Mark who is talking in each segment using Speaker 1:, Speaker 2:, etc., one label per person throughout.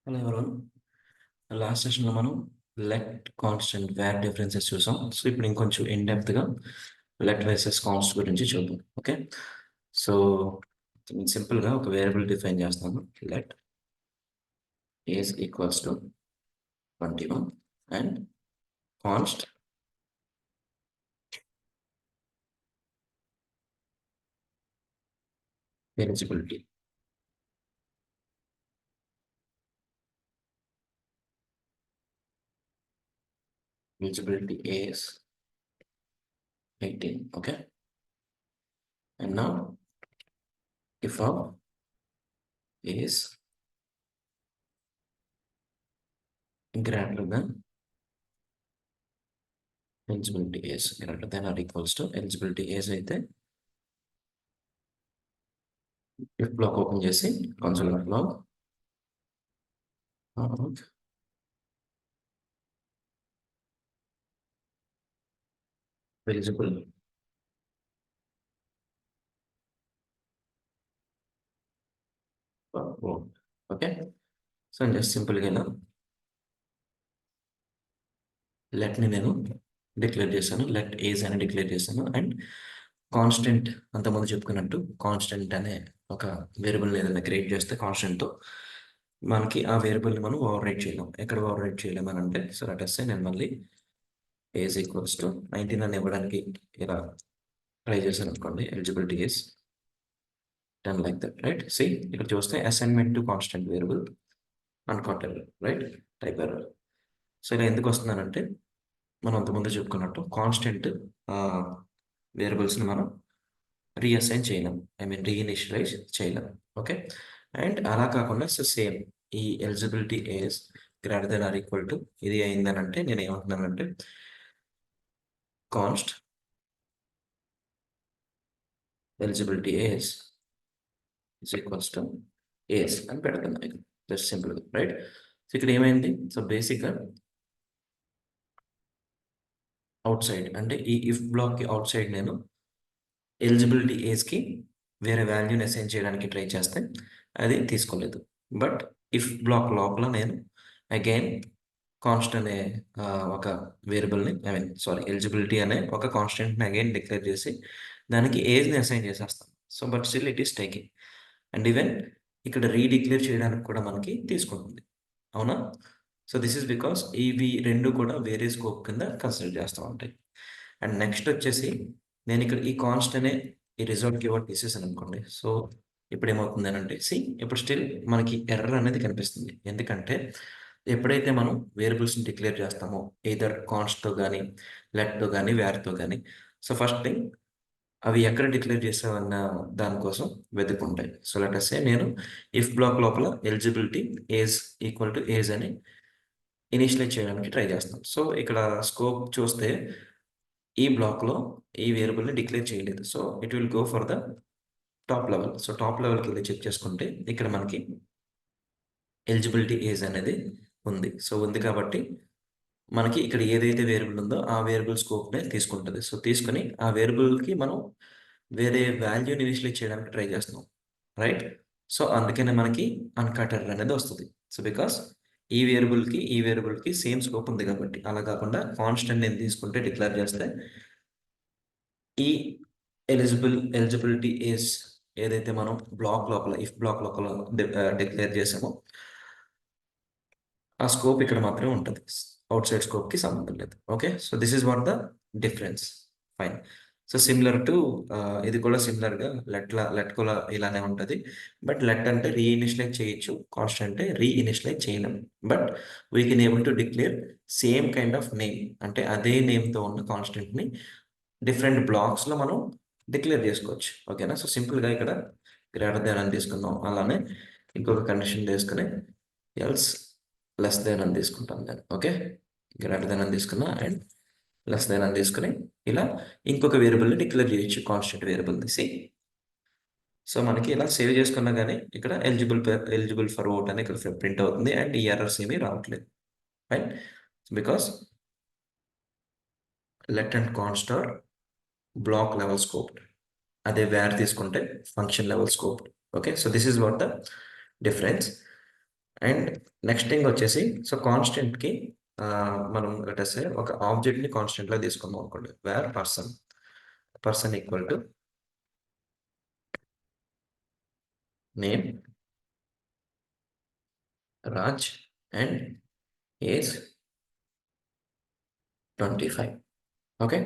Speaker 1: Hello everyone. Last సెషన్లో మనం let constant wear differences చూసాం. సో ఇప్పుడు ఇంకొంచెం ఇన్డెప్త్గా లెట్ వర్సెస్ కాన్స్ట్ గురించి చూద్దాం. ఓకే, సో సింపుల్గా ఒక వేరియబుల్ డిఫైన్ చేస్తాను. Let age equals to 21 and const eligibility. Eligibility is 18. Okay, and now if of is greater than eligibility is greater than or equals to eligibility is అయితే if block open చేసి console log eligible for. Okay, so just సింపుల్గా లెట్ని నేను declare చేశాను, let age అని declare చేశాను. And constant, అంతకుముందు చెప్పుకున్నట్టు కాన్స్టెంట్ అనే ఒక వేరియబుల్ని ఏదైనా క్రియేట్ చేస్తే కాన్స్టెంట్తో మనకి ఆ వేరియబుల్ని మనం ఓవర్ రైట్ చేయలేం. ఎక్కడ ఓవర్ రైట్ చేయలేమని అంటే, సో లెట్ నేను మళ్ళీ ఏజ్ ఈక్వల్స్ టు 19 అని ఇవ్వడానికి ఇలా ట్రై చేశాను అనుకోండి. Eligibility is 10 like that, right? See ఇక్కడ చూస్తే assignment to constant variable uncountable, right? Type error. So ఇలా ఎందుకు వస్తున్నానంటే, మనం అంతకుముందు చెప్పుకున్నట్టు కాన్స్టెంట్ వేరియబుల్స్ని మనం రీఅసైన్ చేయలేం, ఐ మీన్ రీఇనిషియలైజ్ చేయలేం. ఓకే, అండ్ అలా కాకుండా సో సేమ్ ఈ eligibility age greater than or equal to ఇది అయిందని అంటే నేను ఏమంటున్నానంటే const eligibility age is equals to age అని పెడుతున్నాను. జస్ట్ సింపుల్గా, రైట్? సో ఇక్కడ ఏమైంది, సో బేసిక్గా అవుట్ సైడ్ అంటే ఈ ఇఫ్ బ్లాక్కి అవుట్ సైడ్ నేను ఎలిజిబిలిటీ ఏజ్కి వేరే వాల్యూని అసైన్ చేయడానికి ట్రై చేస్తే అది తీసుకోలేదు. బట్ ఇఫ్ బ్లాక్ లోపల నేను అగైన్ కాన్స్ట్ అనే ఒక వేరియబుల్ని, ఐ మీన్ సారీ, ఎలిజిబిలిటీ అనే ఒక కాన్స్టెంట్ని అగైన్ డిక్లేర్ చేసి దానికి ఏజ్ని అసైన్ చేసేస్తాను. So but still it is taking. And even ఇక్కడ రీడిక్లేర్ చేయడానికి కూడా మనకి తీసుకుంటుంది, అవునా? సో దిస్ ఇస్ బికాస్ ఇవి రెండు కూడా వేరే స్కోప్ కింద కన్సిడర్ చేస్తూ ఉంటాయి. అండ్ నెక్స్ట్ వచ్చేసి నేను ఇక్కడ ఈ కాన్స్ట్ అనే ఈ రిజల్ట్ కీవర్డ్ తీసేసాను అనుకోండి. సో ఇప్పుడు ఏమవుతుంది అని అంటే, ఇప్పుడు స్టిల్ మనకి ఎర్రర్ అనేది కనిపిస్తుంది. ఎందుకంటే ఎప్పుడైతే మనం వేరియబుల్స్ని డిక్లేర్ చేస్తామో ఎయిదర్ కాన్స్ట్తో కానీ లెట్తో కానీ వేర్తో కానీ, సో ఫస్ట్ థింగ్ అవి ఎక్కడ డిక్లేర్ చేసామన్న దానికోసం వెతుకుంటాయి. సో లెట్ అస్ సే నేను ఇఫ్ బ్లాక్ లోపల eligibility age equal to age అని ఇనిషియలైజ్ చేయడానికి ట్రై చేస్తాం. సో ఇక్కడ స్కోప్ చూస్తే ఈ బ్లాక్లో ఈ వేరియబుల్ని డిక్లేర్ చేయలేదు. So it will go for the top level. So top లెవెల్కి వెళ్ళి చెక్ చేసుకుంటే ఇక్కడ మనకి ఎలిజిబిలిటీ ఏజ్ అనేది ఉంది. సో ఉంది కాబట్టి మనకి ఇక్కడ ఏదైతే వేరియబుల్ ఉందో ఆ వేరియబుల్ స్కోప్నే తీసుకుంటుంది. సో తీసుకుని ఆ వేరియబుల్కి మనం వేరే వాల్యూని ఇనిషియలైజ్ చేయడానికి ట్రై చేస్తున్నాం, రైట్? సో అందుకనే మనకి అన్కటర్ అనేది వస్తుంది. సో బికాస్ ఈ వేరియబుల్కి సేమ్ స్కోప్ ఉంది కాబట్టి. అలా కాకుండా కాన్స్టెంట్ నేను తీసుకుంటే డిక్లేర్ చేస్తే ఈ ఎలిజిబిలిటీ ఏజ్ ఏదైతే మనం బ్లాక్ లోపల ఇఫ్ బ్లాక్ లోపల డిక్లేర్ చేసామో ఆ స్కోప్ ఇక్కడ మాత్రమే ఉంటుంది, అవుట్ సైడ్ స్కోప్కి సంబంధం లేదు. Okay, so this is what the difference. Fine. So similar to ఇది కూడా సిమిలర్గా లెట్ కూడా ఇలానే ఉంటుంది. బట్ లెట్ అంటే రీఇనిషియలైజ్ చేయొచ్చు, కాన్స్ట్ అంటే రీఇనిషియలైజ్ చేయలేము. But we can able to declare same kind of name, అంటే అదే నేమ్తో ఉన్న కాన్స్టెంట్ని డిఫరెంట్ బ్లాక్స్లో మనం డిక్లేర్ చేసుకోవచ్చు. ఓకేనా? సో సింపుల్గా ఇక్కడ గ్రేటర్ దాన్ అని తీసుకుందాం. అలానే ఇంకొక కండిషన్ తీసుకుని ఎల్స్ లెస్ దెన్ అని తీసుకుంటాను నేను. ఓకే, గ్రేటర్ దెన్ అని తీసుకున్నా అండ్ లెస్ దెన్ అని తీసుకుని ఇలా ఇంకొక వేరియబుల్ని డిక్లేర్ చేయొచ్చు, కాన్స్టెంట్ వేరియబుల్ తీసి. సో మనకి ఇలా సేవ్ చేసుకున్నా కానీ ఇక్కడ ఎలిజిబుల్ ఫర్ ఓట్ అని ఇక్కడ ప్రింట్ అవుతుంది అండ్ ఈ ఎర్రర్స్ ఏమీ రావట్లేదు, right? Because let and const are block level scope. అదే వేర్ తీసుకుంటే function level scope. Okay, so this is what the difference. And next thing వచ్చేసి సో కాన్స్టెంట్కి మనం లెటస్ ఒక ఆబ్జెక్ట్ని కాన్స్టెంట్లో తీసుకుందాం అనుకోండి where person equal to name Raj and age 25. Okay,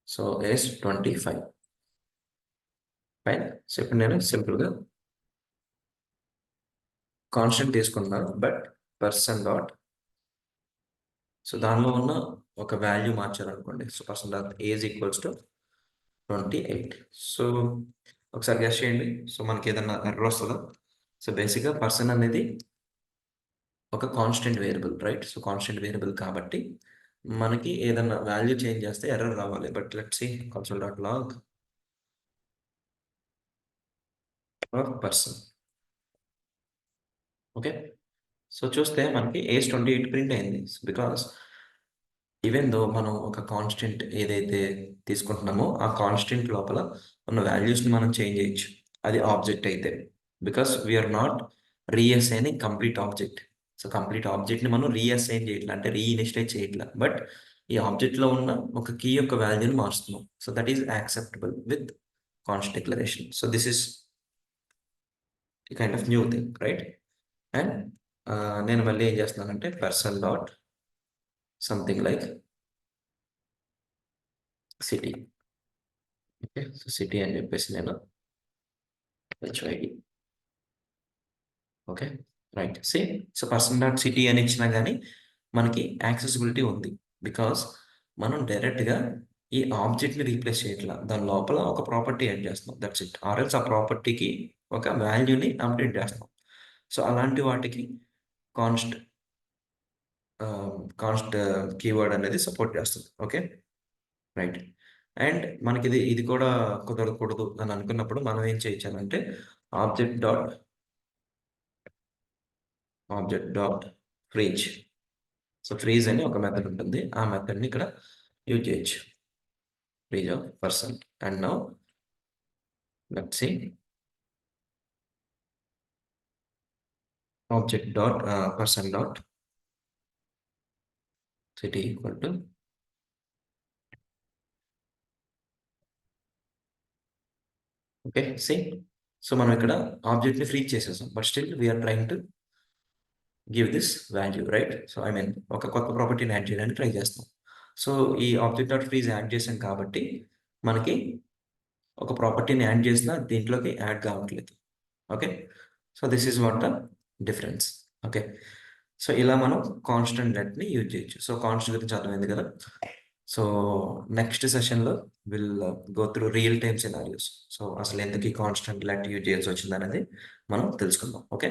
Speaker 1: so age 25 fine. So ఇప్పుడు నేను సింపుల్గా కాన్స్టెంట్ తీసుకున్నాను బట్ పర్సన్ డాట్ సో దానిలో ఉన్న ఒక వాల్యూ మార్చారనుకోండి so person dot age equals to 28. So ఒకసారి గెస్ చేయండి, సో మనకి ఏదన్నా ఎర్రర్ వస్తుందా? సో బేసిక్గా పర్సన్ అనేది ఒక constant variable, right? So constant variable కాబట్టి మనకి ఏదన్నా వాల్యూ చేంజ్ చేస్తే ఎర్రర్ రావాలి. But let's see console dot log of person. Okay, so చూస్తే మనకి ఏజ్ 28 ప్రింట్ అయింది బికాస్ ఈవెన్ దో మనం ఒక కాన్స్టెంట్ ఏదైతే తీసుకుంటున్నామో ఆ కాన్స్టెంట్ లోపల ఉన్న వాల్యూస్ని మనం చేంజ్ చేయొచ్చు, అది ఆబ్జెక్ట్ అయితే. Because we're not reassigning complete object. So complete ఆబ్జెక్ట్ని మనం రీఅసైన్ చేయట్లా, అంటే రీఇనిషియలైజ్ చేయట్లా, బట్ ఈ ఆబ్జెక్ట్లో ఉన్న ఒక కీ యొక్క వాల్యూని మారుస్తున్నాం. So that is acceptable with const declaration. So this is kind of new thing, right? And నేను మళ్ళీ ఏం చేస్తున్నానంటే person dot something like city. Okay, so city అని చెప్పేసి నేను హెచ్ఐడి. Okay, right. Same. So person dot city అని ఇచ్చినా కానీ మనకి యాక్సెసిబిలిటీ ఉంది బికాస్ మనం డైరెక్ట్గా ఈ ఆబ్జెక్ట్ని రీప్లేస్ చేయట్లా, దాని లోపల ఒక ప్రాపర్టీ యాడ్ చేస్తున్నాం, దట్స్ ఇట్. ఆర్ఎల్స్ ఆ ప్రాపర్టీకి ఒక వాల్యూని అప్డేట్ చేస్తాం. సో అలాంటి వాటికి కాన్స్ట్ కాన్స్ట్ కీవర్డ్ అనేది సపోర్ట్ చేస్తుంది. Okay, right. అండ్ మనకి ఇది కూడా కుదరకూడదు అని అనుకున్నప్పుడు మనం ఏం చేయొచ్చానంటే object dot freeze. So freeze అని ఒక మెథడ్ ఉంటుంది, ఆ మెథడ్ని ఇక్కడ యూజ్ చేయొచ్చు, freeze of person. And now let's see object dot person dot city equal to okay. See, so మనం ఇక్కడ ఆబ్జెక్ట్ని ఫ్రీజ్ చేసేసాం but still we're trying to give this value, right? So I mean ఒక కొత్త ప్రాపర్టీని add చేయడానికి try చేస్తాం. So ఈ ఆబ్జెక్ట్ డాట్ ఫ్రీజ్ యాడ్ చేసాం కాబట్టి మనకి ఒక ప్రాపర్టీని యాడ్ చేసినా దీంట్లోకి యాడ్ కావట్లేదు. Okay, so this is what the difference. Okay, so ఇలా మనం కాన్స్టెంట్ లెట్ని యూజ్ చేయొచ్చు. సో కాన్స్టెంట్ గురించి అర్థమైంది కదా. సో నెక్స్ట్ సెషన్లో will go through real time scenarios. So అసలు ఎందుకు ఈ కాన్స్టెంట్ లెట్ యూజ్ చేయాల్సి వచ్చింది అనేది మనం తెలుసుకుందాం. ఓకే.